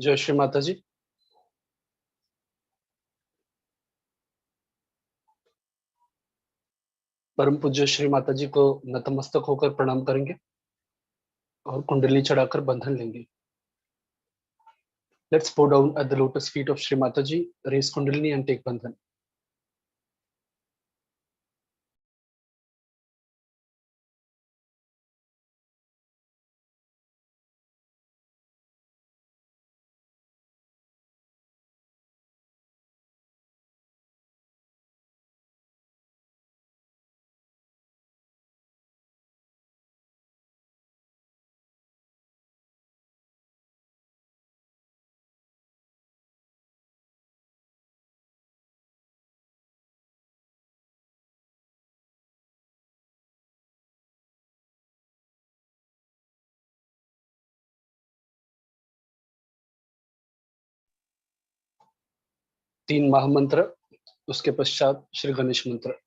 जय श्री माता जी। परम पूज्य श्री माता जी को नतमस्तक होकर प्रणाम करेंगे और कुंडली चढ़ाकर बंधन लेंगे। Let's bow down at the lotus feet of Shri Mataji, raise Kundalini and take bandhan. तीन महामंत्र, उसके पश्चात श्री गणेश मंत्र।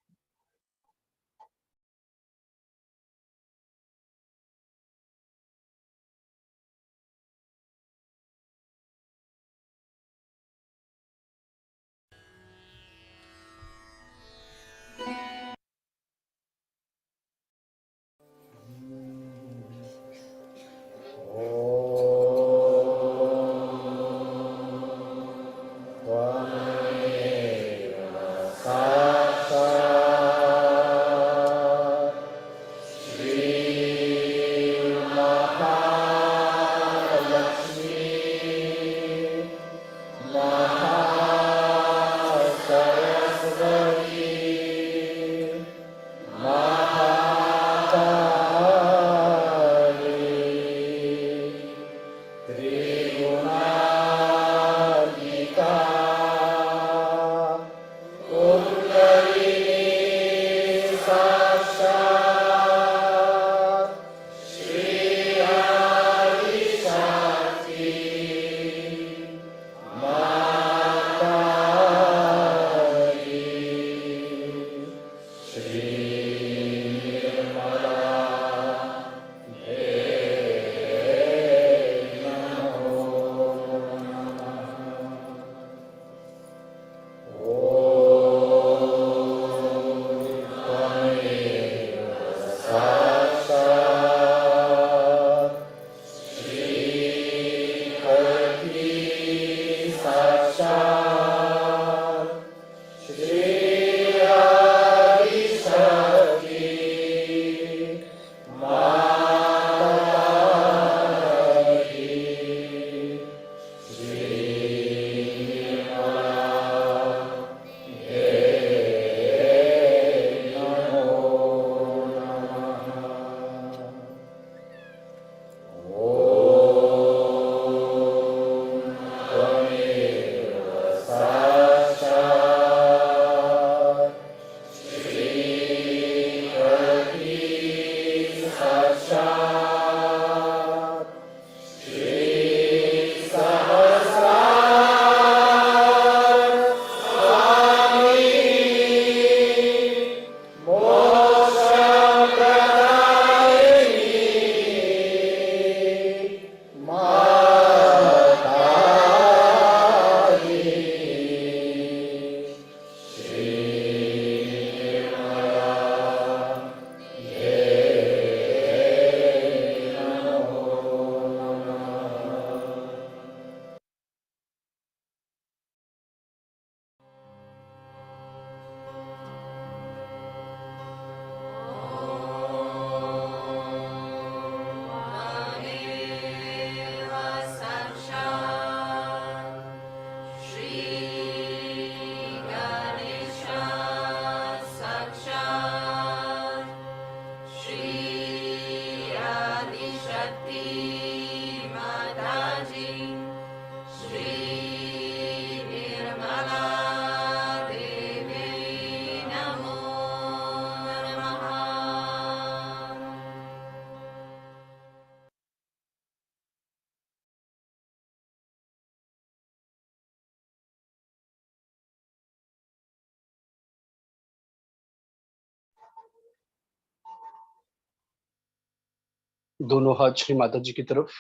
दोनों हाथ श्री माता जी की तरफ।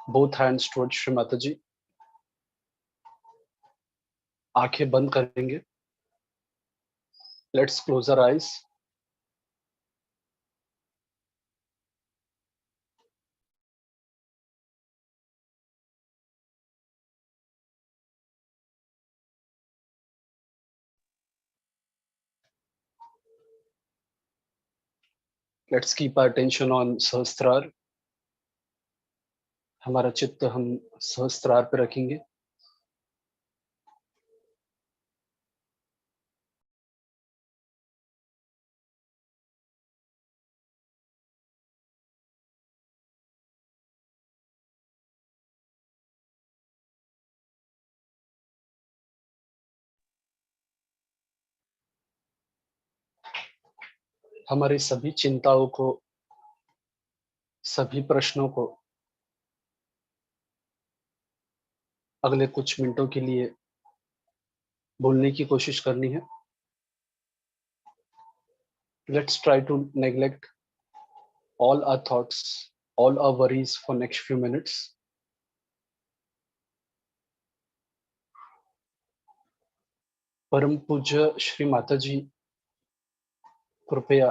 both hands towards Shri Mata जी। आंखें बंद करेंगे। Let's close our eyes. Let's keep our attention on सहस्त्रार। हमारा चित्त हम सहस्त्रार पे रखेंगे। हमारी सभी चिंताओं को, सभी प्रश्नों को अगले कुछ मिनटों के लिए भूलने की कोशिश करनी है। Let's try to neglect all our thoughts, all our worries for next few minutes. परम पूज्य श्री माता जी, कृपया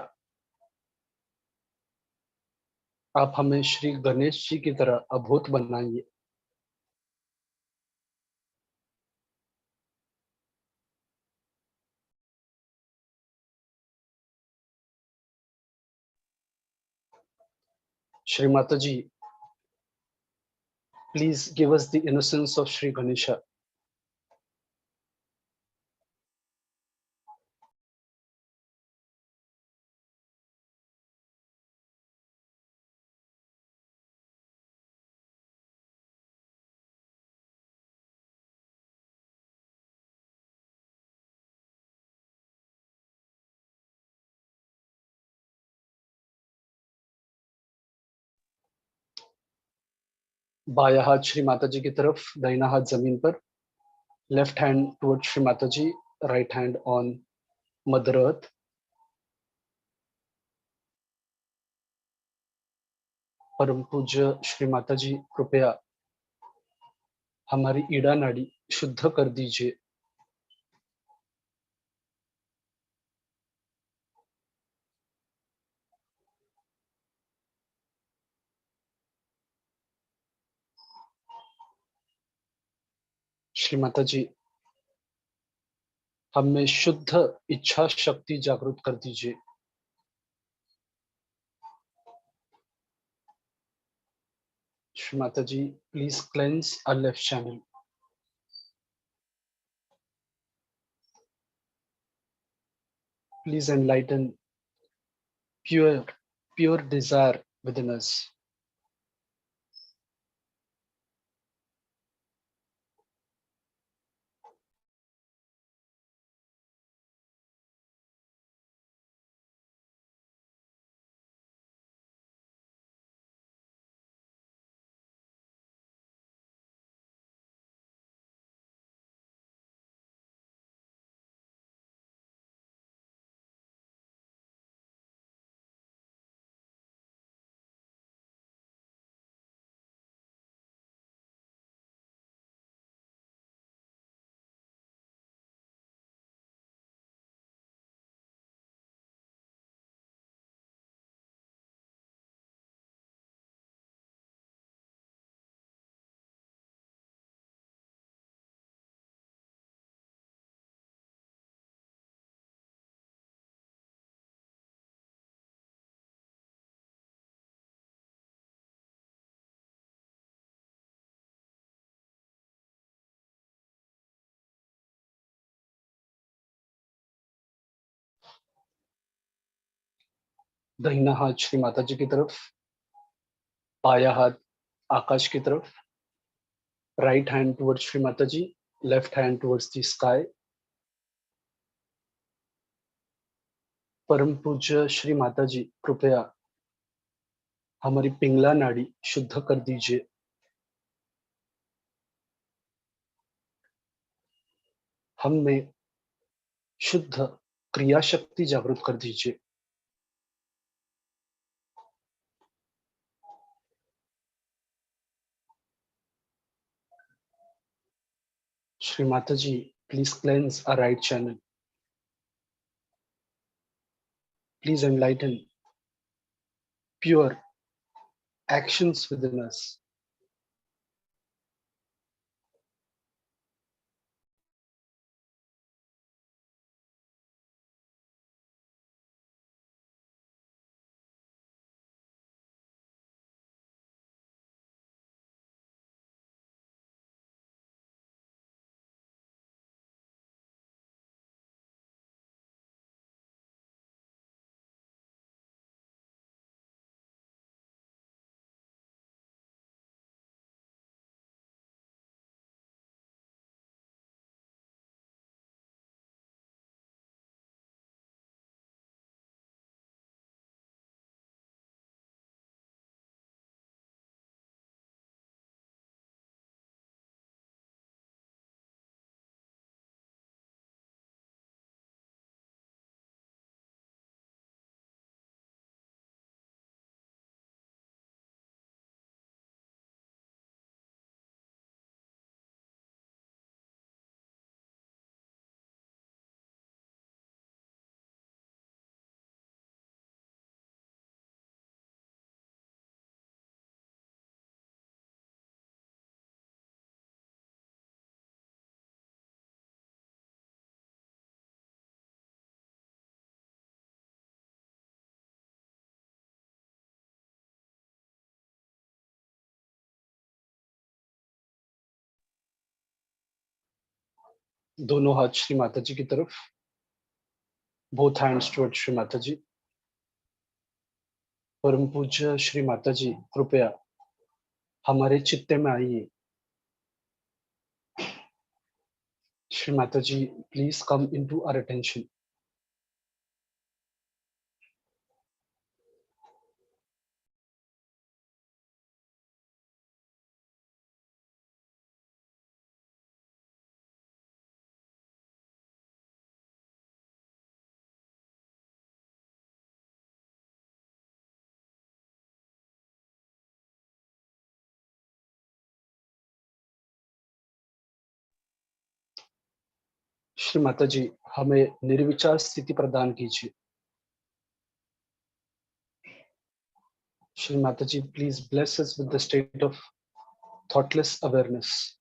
आप हमें श्री गणेश जी की तरह अभूत बनाइए। श्री माता जी, please give us the innocence of Shri Ganesha. बाया हाथ श्री माता जी की तरफ, दाहिना हाथ जमीन पर। Left hand towards Shri Mata ji, right hand on mother earth. परम पूज्य श्री माता जी, कृपया हमारी ईड़ा नाड़ी शुद्ध कर दीजिए। श्री माता जी, हमें शुद्ध इच्छा शक्ति जागृत कर दीजिए। Shri Mata ji, please cleanse our left channel. Please enlighten pure desire within us. दाहिना हाथ श्री माता जी की तरफ, बाया हाथ आकाश की तरफ। Right hand towards Shri Mata ji, left hand towards the sky. परम पूज्य श्री माता जी, कृपया हमारी पिंगला नाड़ी शुद्ध कर दीजिए। हम में शुद्ध क्रिया शक्ति जागृत कर दीजिए। Shri Mataji, please cleanse our right channel. Please enlighten pure actions within us. दोनों हाथ श्री माता जी की तरफ, both hands towards Shri Mata जी. परम पूज्य श्री माता जी, कृपया हमारे चित्ते में आइए. श्री माता जी, please come into our attention. Shri Mata जी, हमें निर्विचार स्थिति प्रदान कीजिए. श्री माता जी, please bless us with the state of thoughtless awareness.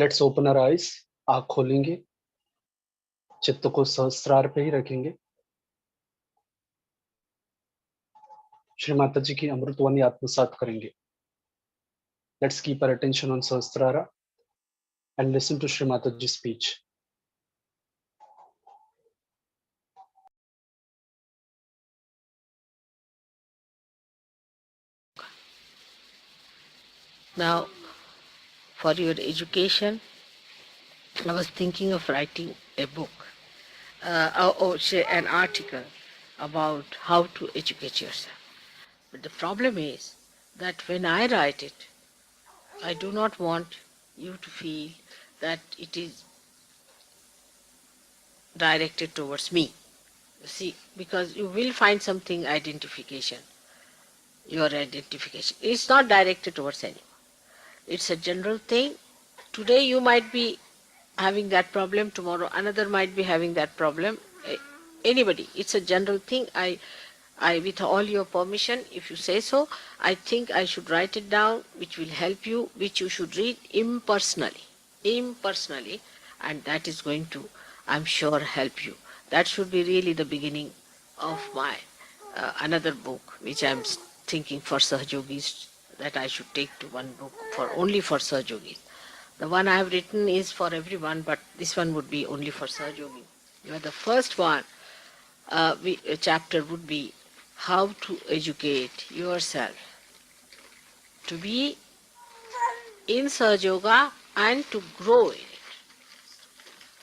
Let's open our eyes. आँख खोलेंगे, चित्त को सहस्त्रार पे ही रखेंगे. श्री माता जी की अमृतवाणी आत्मसात करेंगे. Let's keep our attention on Sahasrara and listen to Shri Mataji's speech. Now, for your education, I was thinking of writing a book or say an article about how to educate yourself. But the problem is that when I write it, I do not want you to feel that it is directed towards me. See, because you will find something identification, your identification. It's not directed towards anyone. It's a general thing. Today you might be having that problem, tomorrow another might be having that problem. Anybody, it's a general thing. With all your permission, if you say so, I think I should write it down, which will help you, which you should read impersonally, and that is going to, I'm sure, help you. That should be really the beginning of my another book which I'm thinking for Sahajogis, that I should take to one book for only for Sahajogis. The one I have written is for everyone, but this one would be only for Sahajogi. The first one, chapter would be how to educate yourself to be in Sahaja and to grow in it,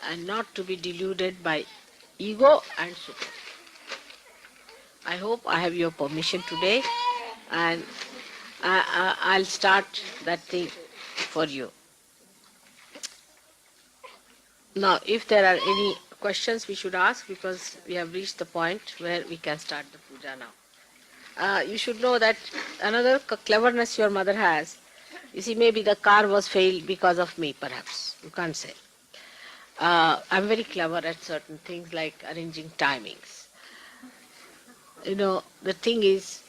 and not to be deluded by ego and super. I hope I have your permission today, and I'll start that thing for you. Now, if there are any questions we should ask, because we have reached the point where we can start the puja now. You should know that another cleverness your mother has, you see, maybe the car was failed because of me, perhaps. You can't say. I'm very clever at certain things like arranging timings. The thing is,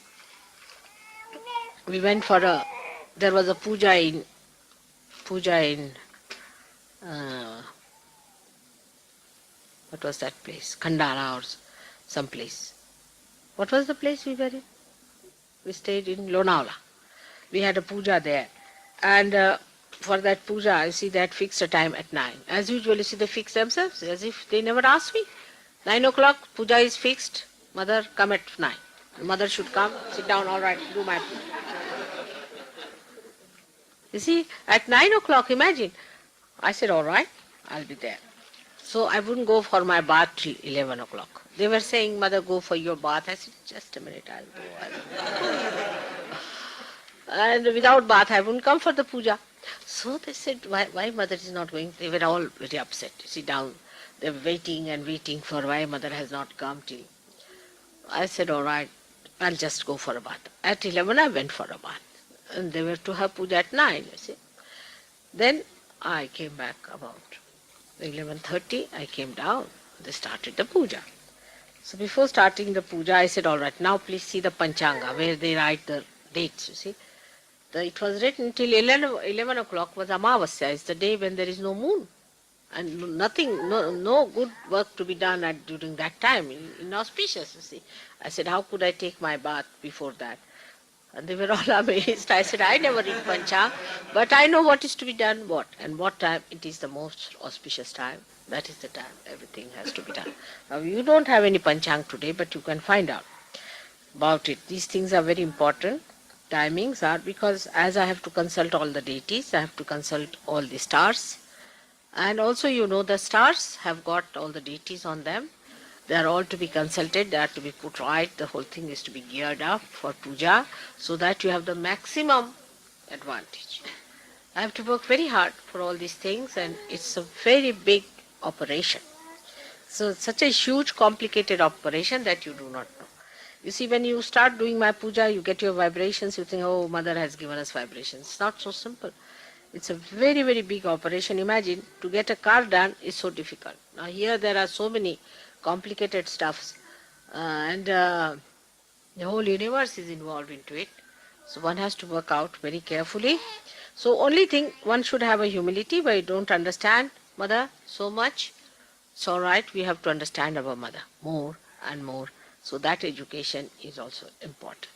we went for there was a puja in, what was that place? Khandara or some place. What was the place we were in? We stayed in Lonavala. We had a puja there. And for that puja, I see they had fixed a time at 9. As usual, you see, they fix themselves as if they never asked me. 9 o'clock, puja is fixed. Mother, come at 9. Mother should come, sit down, all right, do my puja. You see, at 9 o'clock, imagine. I said, all right, I'll be there. So I wouldn't go for my bath till 11 o'clock. They were saying, Mother, go for your bath. I said, just a minute, I'll go. And without bath, I wouldn't come for the puja. So they said, why Mother is not going? They were all very upset. Sit down. They were waiting and waiting for why Mother has not come till. I said, all right, I'll just go for a bath. At 11, I went for a bath. And they were to have puja at 9, you see. Then I came back about 11:30. I came down. They started the puja. So before starting the puja, I said, all right, now please see the panchanga, where they write the dates, you see. It was written till 11 o'clock was Amavasya, is the day when there is no moon. And nothing, no good work to be done during that time, inauspicious, you see. I said, how could I take my bath before that? And they were all amazed. I said, I never read Panchang, but I know what is to be done, and what time it is the most auspicious time. That is the time everything has to be done. Now, you don't have any Panchang today, but you can find out about it. These things are very important. Timings are, because as I have to consult all the deities, I have to consult all the stars. And also, the stars have got all the deities on them. They are all to be consulted, they are to be put right, the whole thing is to be geared up for puja, so that you have the maximum advantage. I have to work very hard for all these things, and it's a very big operation. So it's such a huge, complicated operation that you do not know. You see, when you start doing my puja, you get your vibrations, you think, oh, Mother has given us vibrations. It's not so simple. It's a very, very big operation. Imagine, to get a car done is so difficult. Now here there are so many complicated stuffs, and the whole universe is involved into it. So one has to work out very carefully. So only thing, one should have a humility, where you don't understand Mother so much. It's all right, we have to understand our Mother more and more. So that education is also important.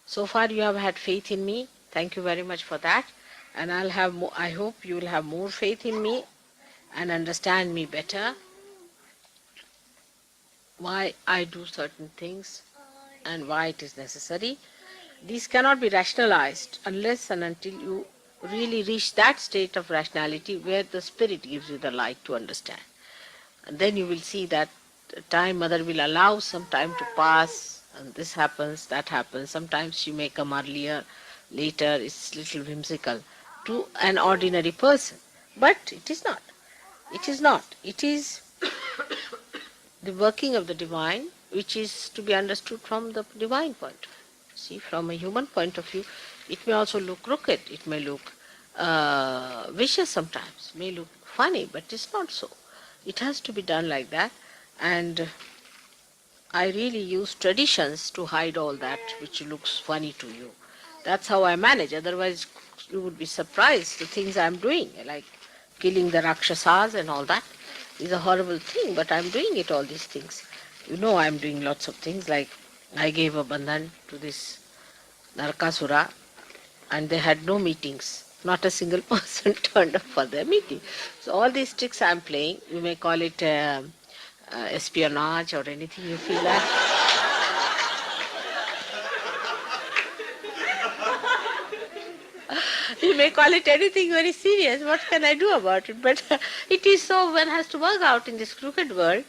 So far you have had faith in me. Thank you very much for that. And I hope you will have more faith in me and understand me better, why I do certain things and why it is necessary. These cannot be rationalized unless and until you really reach that state of rationality where the Spirit gives you the light to understand. And then you will see that time Mother will allow some time to pass, and this happens, that happens. Sometimes she may come earlier, later. It's little whimsical to an ordinary person. But it is not. It is not. It is the working of the divine, which is to be understood from the divine point of view. See, from a human point of view, it may also look crooked, it may look vicious sometimes, may look funny, but it's not so. It has to be done like that, and I really use traditions to hide all that which looks funny to you. That's how I manage, otherwise you would be surprised the things I'm doing, like killing the Rakshasas and all that is a horrible thing, but I'm doing it, all these things. I'm doing lots of things like I gave a bandhan to this Narakasura, and they had no meetings. Not a single person turned up for their meeting. So all these tricks I'm playing, you may call it espionage or anything you feel like. You may call it anything very serious. What can I do about it? But it is so. One has to work out in this crooked world.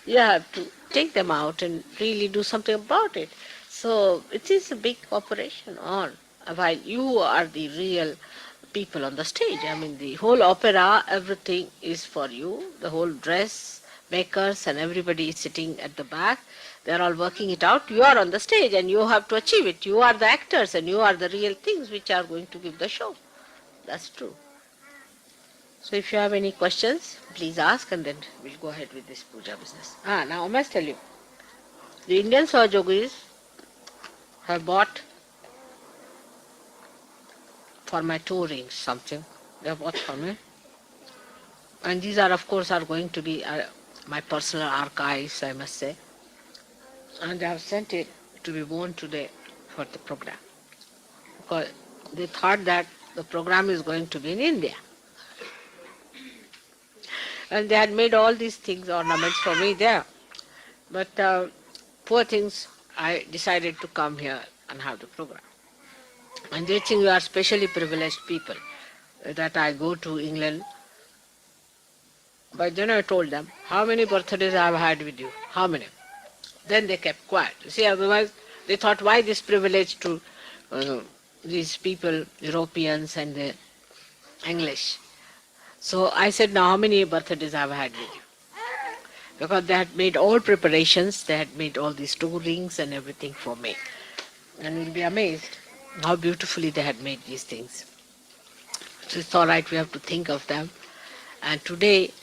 You have to take them out and really do something about it. So it is a big operation on, while you are the real people on the stage. I mean, the whole opera, everything is for you. The whole dress makers and everybody is sitting at the back. They are all working it out. You are on the stage and you have to achieve it. You are the actors and you are the real things which are going to give the show. That's true. So if you have any questions, please ask, and then we'll go ahead with this puja business. Now I must tell you, the Indian Sahajogis have bought for my two rings something. They have bought for me. And these are, of course, are going to be my personal archives, I must say. And they have sent it to be worn today for the program. Because they thought that the program is going to be in India. And they had made all these things, ornaments for me there. But poor things, I decided to come here and have the program. And they think we are specially privileged people, that I go to England. But then I told them, how many birthdays I have had with you? How many? Then they kept quiet. You see, otherwise they thought, why this privilege to these people, Europeans and the English? So I said, now how many birthdays I have had with you? Because they had made all preparations, they had made all these two rings and everything for me. And you'll be amazed how beautifully they had made these things. So it's all right, we have to think of them. And today,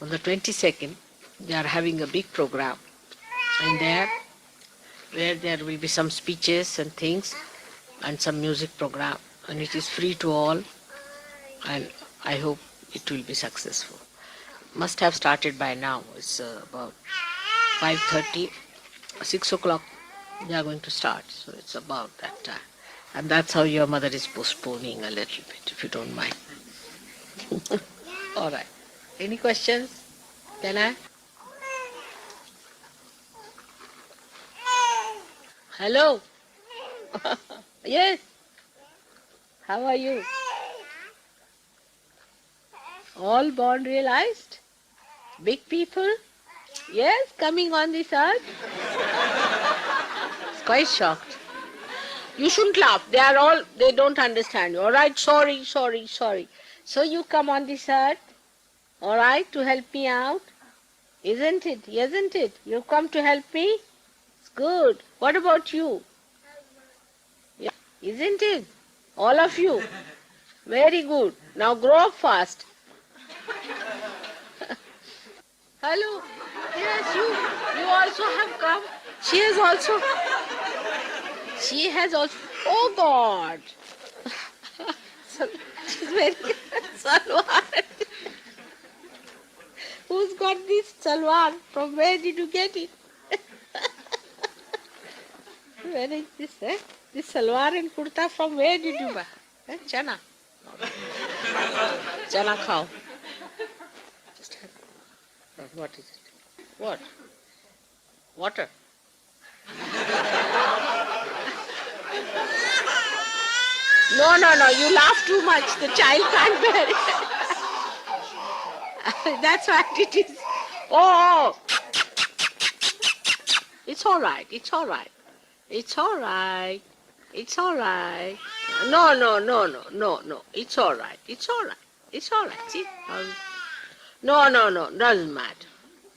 on the 22nd, they are having a big program in there, where there will be some speeches and things, and some music program. And it is free to all, and I hope it will be successful. Must have started by now. It's about 5:30, 6 o'clock they are going to start. So it's about that time. And that's how your mother is postponing a little bit, if you don't mind. All right. Any questions? Can I? Hello? Yes? How are you? All born realized? Big people? Yes, coming on this earth? It's quite shocked. You shouldn't laugh. They don't understand you. All right, sorry. So you come on this earth, all right, to help me out? Isn't it? You come to help me? It's good. What about you? Yeah. Isn't it? All of you. Very good. Now grow up fast. Hello. Yes, you also have come. She has also. Oh God. She's very salwar. Who's got this salwar? From where did you get it? Where is this? This salwar and kurta, from where did you buy? Chana. Chana khao. Just have. What is it? What? Water. No, you laugh too much. The child can't bear it. That's what it is. Oh. It's all right. No. It's all right. It's all right. See? No.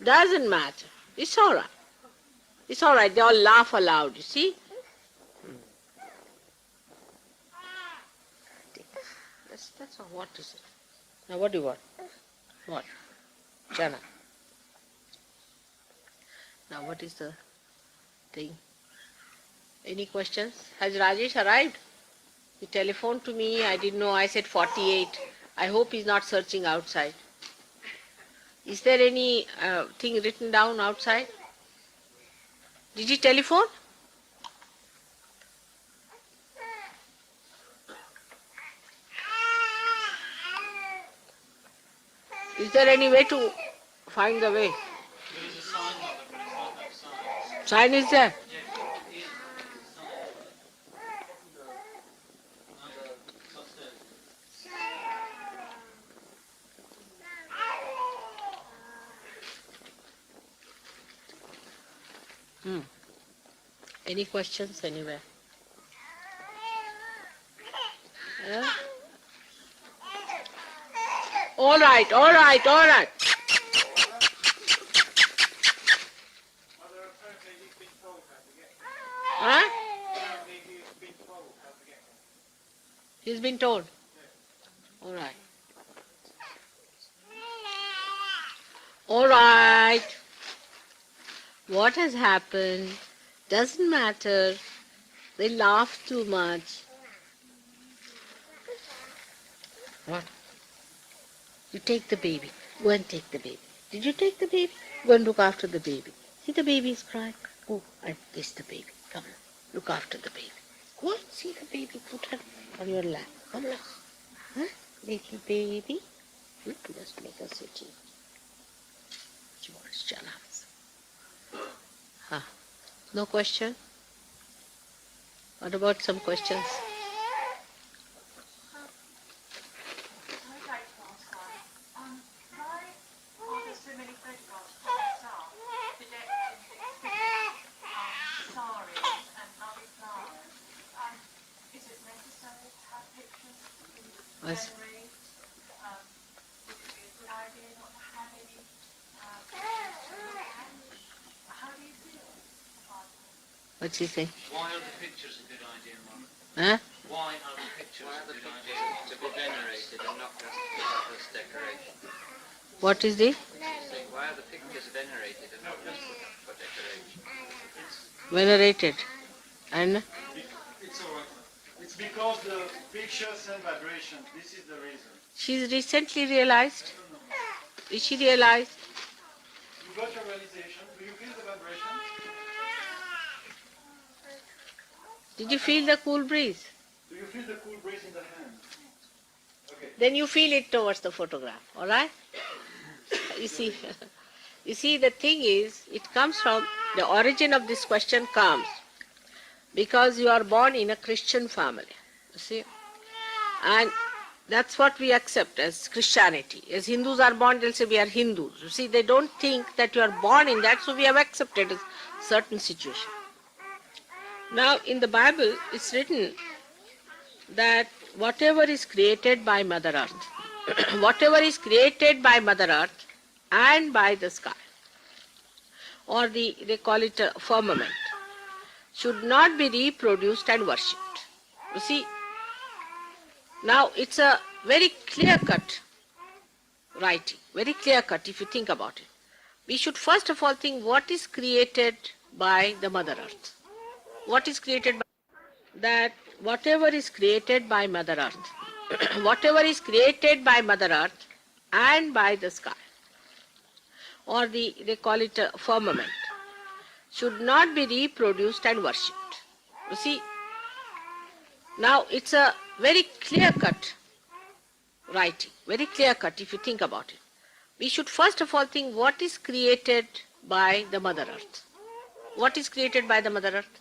Doesn't matter. It's all right. They all laugh aloud, you see? That's all. What is it? Now what do you want? What? Chana. Now what is the thing? Any questions? Has Rajesh arrived? He telephoned to me. I didn't know. I said 48. I hope he's not searching outside. Is there any thing written down outside? Did he telephone? Is there any way to find the way? There is a sign on the front, that sign. Sign is there? Any questions anywhere? Yeah? All right, all right, all right. Huh? He's been told. All right. All right. What has happened doesn't matter. They laugh too much. What? You take the baby. Go and take the baby. Did you take the baby? Go and look after the baby. See the baby is crying. Go and kiss the baby. Come on. Look after the baby. Go and see the baby. Put her on your lap. Come on. Huh? Little baby. Just make her sitting. George Jalas. Huh. No question? What about some questions? I'd like to ask one. Why are there so many photographs of staff depicting saris and lovely flowers? Is it necessary to have pictures to Yes. generate? Would it be a good idea not to have any? How do you feel about it? What's he saying? Why are the pictures a good idea, Mum? Huh? Why are the pictures a good idea? To be venerated and not just to have as decoration. What is the? Saying, why are the pictures venerated and not just for decoration? Venerated. And It's all right. It's because the pictures send vibration. This is the reason. she's recently realized. Is she realized? You got your realization. Do you feel the vibration? Did you feel the cool breeze? Do you feel the cool breeze in the hand? Okay. Then you feel it towards the photograph, all right? You see, the thing is, it comes from, the origin of this question comes because you are born in a Christian family, you see? And that's what we accept as Christianity. As Hindus are born, they'll say we are Hindus. You see, they don't think that you are born in that, so we have accepted a certain situation. Now, in the Bible, it's written that whatever is created by Mother Earth, whatever is created by Mother Earth and by the sky, or they call it a firmament, should not be reproduced and worshipped. You see, now it's a very clear-cut writing, very clear-cut if you think about it. We should first of all think what is created by the Mother Earth. What is created by that? Whatever is created by Mother Earth, whatever is created by Mother Earth and by the sky, or they call it a firmament, should not be reproduced and worshipped. You see, now it's a very clear-cut writing, very clear-cut if you think about it. We should first of all think what is created by the Mother Earth. What is created by the Mother Earth?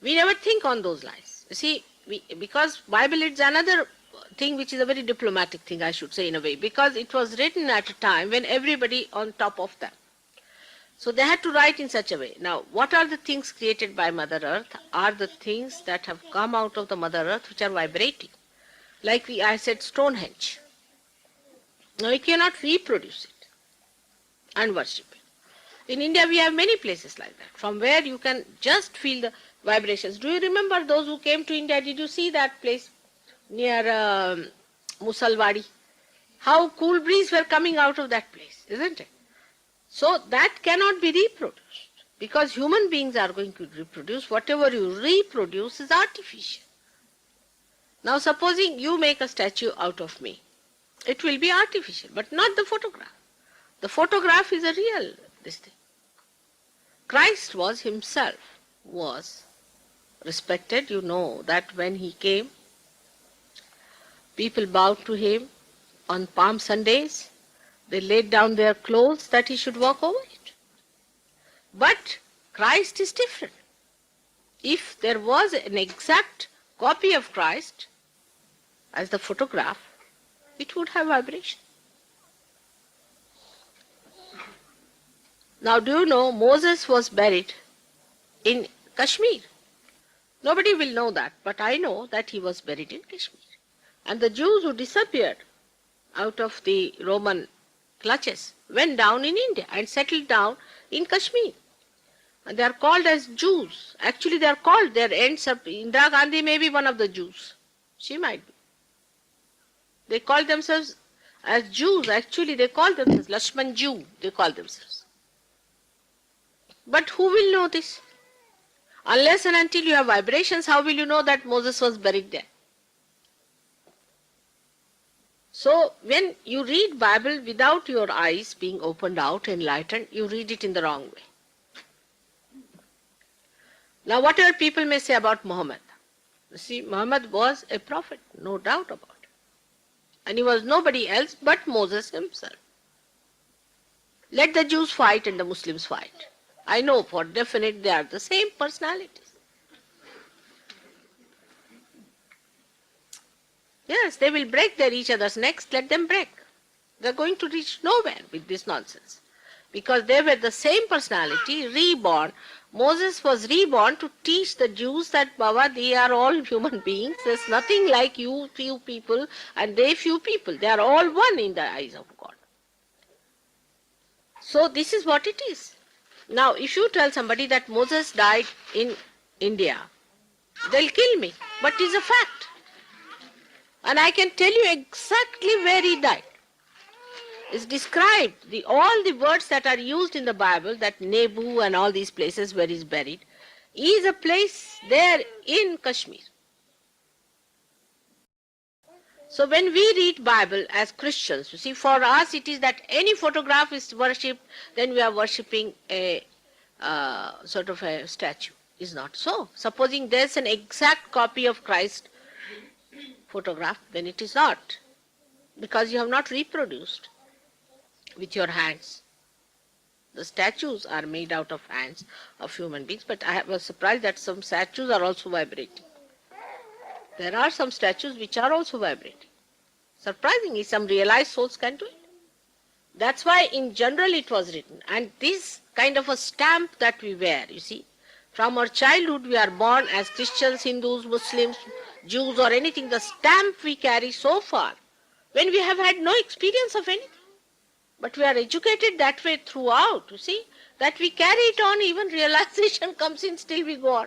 We never think on those lines. You see, because Bible is another thing which is a very diplomatic thing, I should say, in a way, because it was written at a time when everybody on top of them. So they had to write in such a way. Now, what are the things created by Mother Earth? Are the things that have come out of the Mother Earth which are vibrating. Like I said, Stonehenge. Now, we cannot reproduce it and worship it. In India, we have many places like that, from where you can just feel the vibrations. Do you remember those who came to India? Did you see that place near Musalwadi? How cool breeze were coming out of that place, isn't it? So that cannot be reproduced because human beings are going to reproduce. Whatever you reproduce is artificial. Now supposing you make a statue out of me, it will be artificial, but not the photograph. The photograph is a real this thing. Christ was himself was respected. You know that when he came, people bowed to him on Palm Sundays, they laid down their clothes that he should walk over it. But Christ is different. If there was an exact copy of Christ as the photograph, it would have vibration. Now, do you know Moses was buried in Kashmir? Nobody will know that, but I know that he was buried in Kashmir. And the Jews who disappeared out of the Roman clutches went down in India and settled down in Kashmir. And they are called as Jews. Actually, they are called, their ends up, Indira Gandhi may be one of the Jews. She might be. They call themselves as Jews. Actually, they call themselves Lakshman Jew, they call themselves. But who will know this? Unless and until you have vibrations, how will you know that Moses was buried there? So, when you read Bible without your eyes being opened out, enlightened, you read it in the wrong way. Now, whatever people may say about Muhammad, you see, Muhammad was a prophet, no doubt about it. And he was nobody else but Moses himself. Let the Jews fight and the Muslims fight. I know for definite they are the same personalities. Yes, they will break their each other's necks, let them break. They are going to reach nowhere with this nonsense. Because they were the same personality, reborn. Moses was reborn to teach the Jews that, Baba, they are all human beings. There's nothing like you few people and they few people. They are all one in the eyes of God. So this is what it is. Now, if you tell somebody that Moses died in India, they'll kill me. But it is a fact. And I can tell you exactly where he died. It's described, all the words that are used in the Bible, that Nebu and all these places where he's buried, is a place there in Kashmir. So when we read Bible as Christians, you see, for us it is that any photograph is worshipped, then we are worshipping a sort of a statue. Is not so. Supposing there's an exact copy of Christ photograph, then it is not, because you have not reproduced with your hands. The statues are made out of hands of human beings, but I was surprised that some statues are also vibrating. There are some statues which are also vibrating. Surprisingly, some realized souls can do it. That's why in general it was written. And this kind of a stamp that we wear, you see, from our childhood we are born as Christians, Hindus, Muslims, Jews or anything, the stamp we carry so far, when we have had no experience of anything. But we are educated that way throughout, you see, that we carry it on, even realization comes in, still we go on.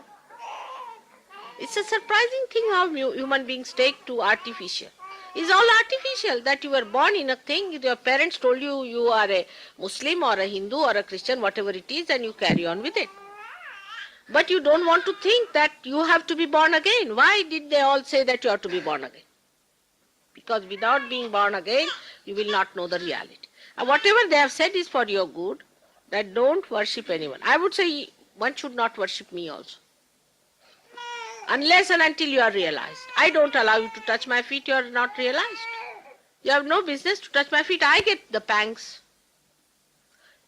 It's a surprising thing how human beings take to artificial. It's all artificial, that you were born in a thing, your parents told you you are a Muslim or a Hindu or a Christian, whatever it is, and you carry on with it. But you don't want to think that you have to be born again. Why did they all say that you have to be born again? Because without being born again, you will not know the reality. And whatever they have said is for your good, that don't worship anyone. I would say one should not worship me also. Unless and until you are realized. I don't allow you to touch my feet, you are not realized. You have no business to touch my feet. I get the pangs.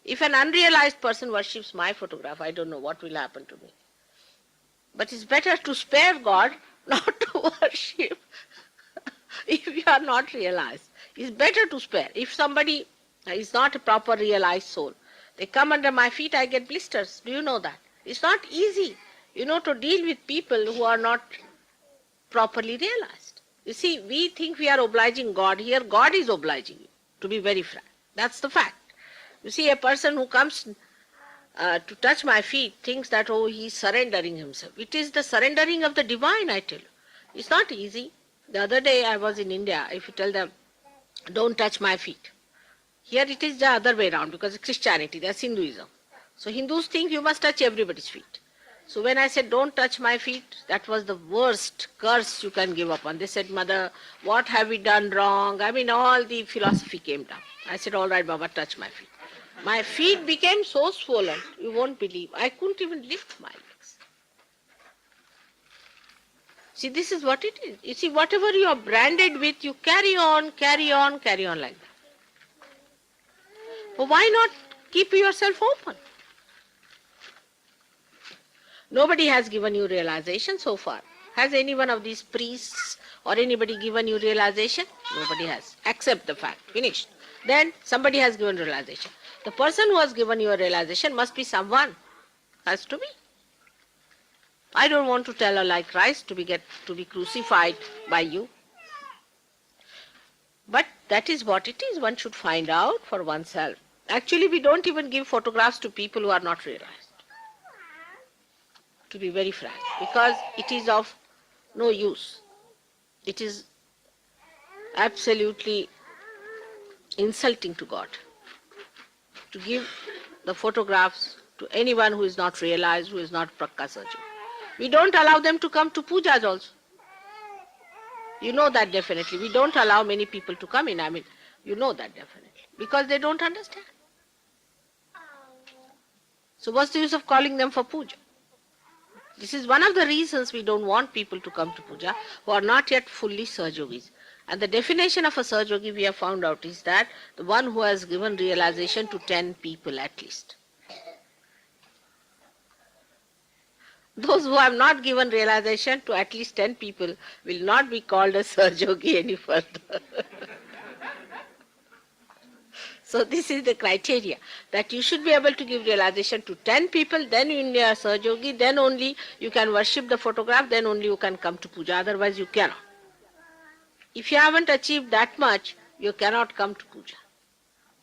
If an unrealized person worships my photograph, I don't know what will happen to me. But it's better to spare God, not to worship, if you are not realized. It's better to spare. If somebody is not a proper realized soul, they come under my feet, I get blisters. Do you know that? It's not easy, to deal with people who are not properly realized. You see, we think we are obliging God. Here, God is obliging you, to be very frank. That's the fact. You see, a person who comes to touch my feet thinks that, oh, he's surrendering himself. It is the surrendering of the divine, I tell you. It's not easy. The other day I was in India. If you tell them, don't touch my feet. Here it is the other way around, because it's Christianity, that's Hinduism. So Hindus think you must touch everybody's feet. So when I said, don't touch my feet, that was the worst curse you can give up on. They said, Mother, what have we done wrong? I mean, all the philosophy came down. I said, all right, Baba, touch my feet. My feet became so swollen, you won't believe. I couldn't even lift my legs. See, this is what it is. You see, whatever you are branded with, you carry on, carry on, carry on like that. Well, why not keep yourself open? Nobody has given you realization so far. Has any one of these priests or anybody given you realization? Nobody has. Accept the fact. Finished. Then somebody has given realization. The person who has given you a realization must be someone. Has to be. I don't want to tell her like Christ to be crucified by you. But that is what it is. One should find out for oneself. Actually, we don't even give photographs to people who are not realized. To be very frank. Because it is of no use. It is absolutely insulting to God to give the photographs to anyone who is not realized, who is not Prakka Sahaja. We don't allow them to come to pujas also. You know that definitely. We don't allow many people to come in. I mean, you know that definitely. Because they don't understand. So what's the use of calling them for puja? This is one of the reasons we don't want people to come to puja who are not yet fully Sahajogis. And the definition of a Sahajogi we have found out is that the one who has given realization to 10 people at least. Those who have not given realization to at least 10 people will not be called a Sahajogi any further. So this is the criteria, that you should be able to give realization to 10 people, then you are Sahajogi, then only you can worship the photograph, then only you can come to puja, otherwise you cannot. If you haven't achieved that much, you cannot come to puja.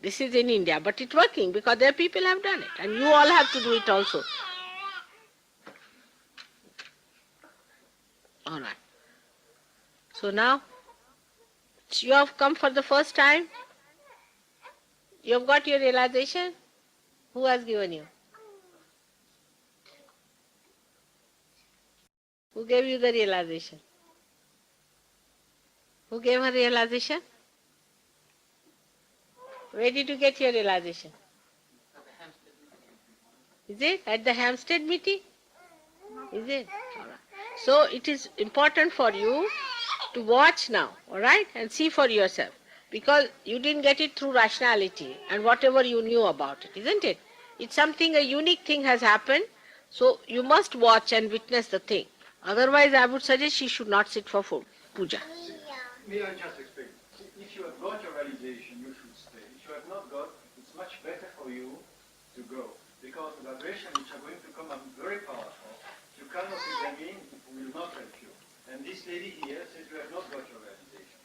This is in India, but it's working because their people have done it, and you all have to do it also. All right. So now, you have come for the first time. You have got your realization. Who has given you? Who gave you the realization? Who gave her realization? Where did you get your realization? Is it at the Hampstead meeting? Is it? All right. So it is important for you to watch now, all right, and see for yourself. Because you didn't get it through rationality and whatever you knew about it, isn't it? It's something, a unique thing has happened, so you must watch and witness the thing. Otherwise, I would suggest she should not sit for puja. May I just explain? If you have got your realization, you should stay. If you have not got, it's much better for you to go. Because the vibrations which are going to come are very powerful. You cannot put them in, it will not help you. And this lady here says you have not got your realization.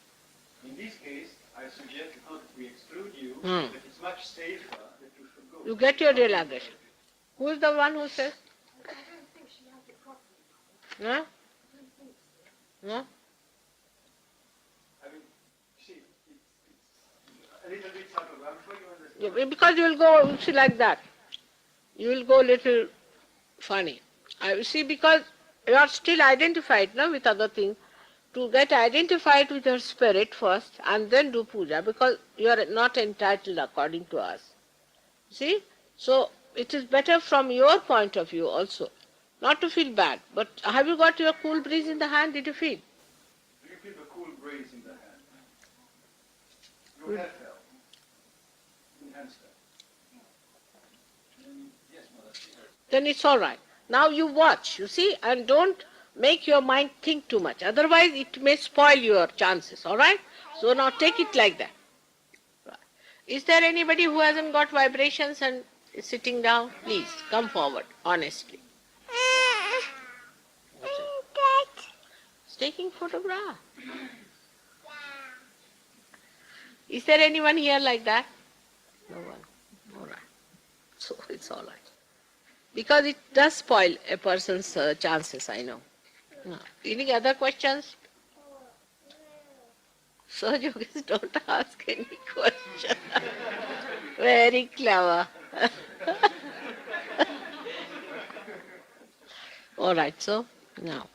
In this case, I suggest, because we exclude you, that it's much safer that you should go. You get your realization. Who is the one who says? I don't think she has it properly. No? No? I mean, see, it's a little bit subtle. I'm sure you understand. Yeah, because you will go, see, like that. You will go little funny. I see, because you are still identified, no, with other things. To get identified with your spirit first and then do puja, because you are not entitled according to us. See? So it is better from your point of view also, not to feel bad. But have you got your cool breeze in the hand? Did you feel? Do you feel the cool breeze in the hand? Your hair fell. In handstand. Yes, mother. Then it's all right. Now you watch, you see, and don't make your mind think too much. Otherwise, it may spoil your chances, all right? So now take it like that. Is there anybody who hasn't got vibrations and is sitting down? Please, come forward, honestly. It's taking photograph. Is there anyone here like that? No one. All right. So it's all right. Because it does spoil a person's chances, I know. No. Any other questions? So yogis don't ask any question. Very clever. All right, so now.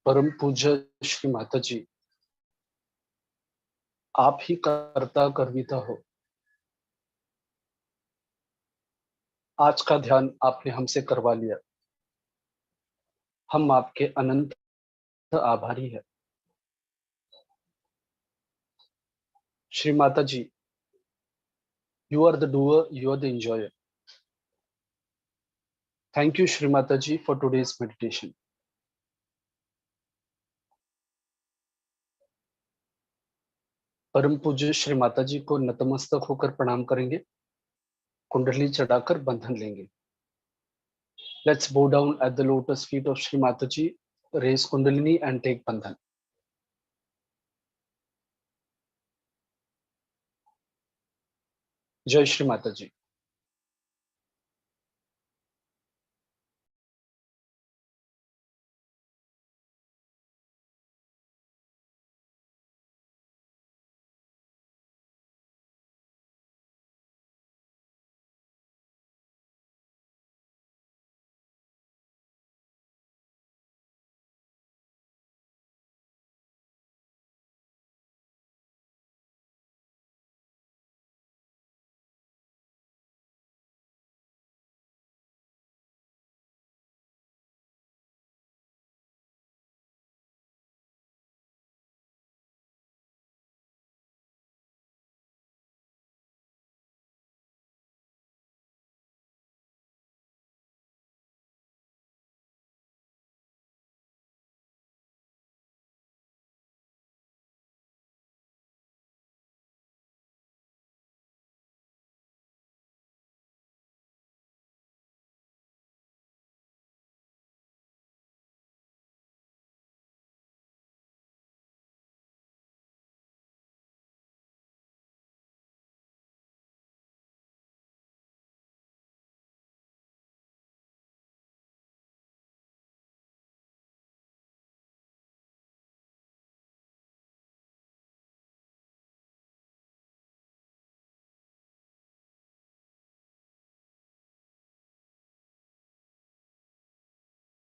परम पूज्य श्री माता जी, आप ही कर्ता कर्विता हो। आज का ध्यान आपने हमसे करवा लिया, हम आपके अनंत आभारी है। Shri Mata ji, you are the doer, you are the enjoyer. Thank you Shri Mata ji for today's meditation. परम पूज्य श्री माता जी को नतमस्तक होकर प्रणाम करेंगे, कुंडली चढ़ाकर बंधन लेंगे। Let's bow down at the lotus feet of Shri Mataji, raise Kundalini and take Bandhan. जय श्री माता जी।